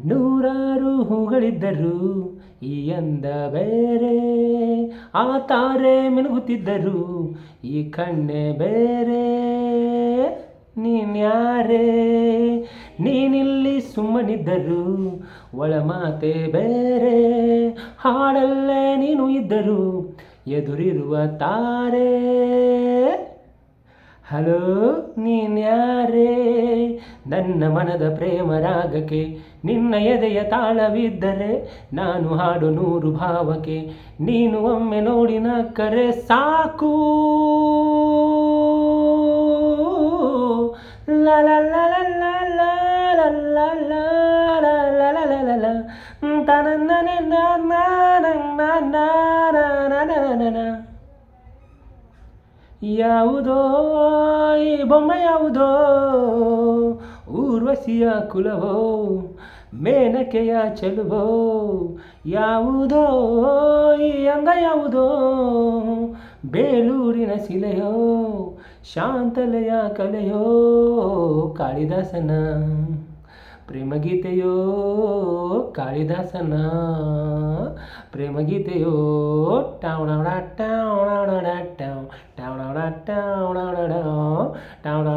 ನೂರಾರು ಹೂಗಳಿದ್ದರು ಈ ಅಂದ ಬೇರೆ, ಆ ತಾರೆ ಮಿನುಗುತ್ತಿದ್ದರು ಈ ಕಣ್ಣೆ ಬೇರೆ. ನೀನ್ಯಾರೇ, ನೀನಿಲ್ಲಿ ಸುಮ್ಮನಿದ್ದರು ಒಳ ಮಾತೆ ಬೇರೆ, ಹಾಡಲ್ಲೇ ನೀನು ಇದ್ದರು ಎದುರಿರುವ ತಾರೆ. ಹಲೋ, ನೀನ್ಯಾರೇ, ನನ್ನ ಮನದ ಪ್ರೇಮ ರಾಗಕ್ಕೆ ನಿನ್ನ ಎದೆಯ ತಾಳವಿದ್ದರೆ ನಾನು ಹಾಡು ನೂರು ಭಾವಕ್ಕೆ. ನೀನು ಒಮ್ಮೆ ನೋಡಿ ನಕ್ಕರೆ ಸಾಕು. ಲ ಲ ಲ ಲ ಲ ಲ ಲ ಲ ಲ ಲ ಲ ಲ ಲ ಲ ಲ. ತನನನ ನ ನ ನ ನ ನ ನ ನ ನ. ಯಾವುದೋ ಈ ಬೊಮ್ಮೆ ಯಾವುದೋ, ಊರ್ವಶಿಯ ಕುಲವೋ ಮೇನಕೆಯ ಚೆಲುವೋ. ಯಾವುದೋ ಈ ಅಂಗ ಯಾವುದೋ, ಬೇಲೂರಿನ ಶಿಲೆಯೋ ಶಾಂತಲೆಯ ಕಲೆಯೋ. ಕಾಳಿದಾಸನ ಪ್ರೇಮಗೀತೆಯೋ, ಕಾಳಿದಾಸನ ಪ್ರೇಮಗೀತೆಯೋ. ಟಾವಣ ಟಾವಣ ಟಾವಣ ಟಾವಣ ಟಾವಣ ಟಾವಣ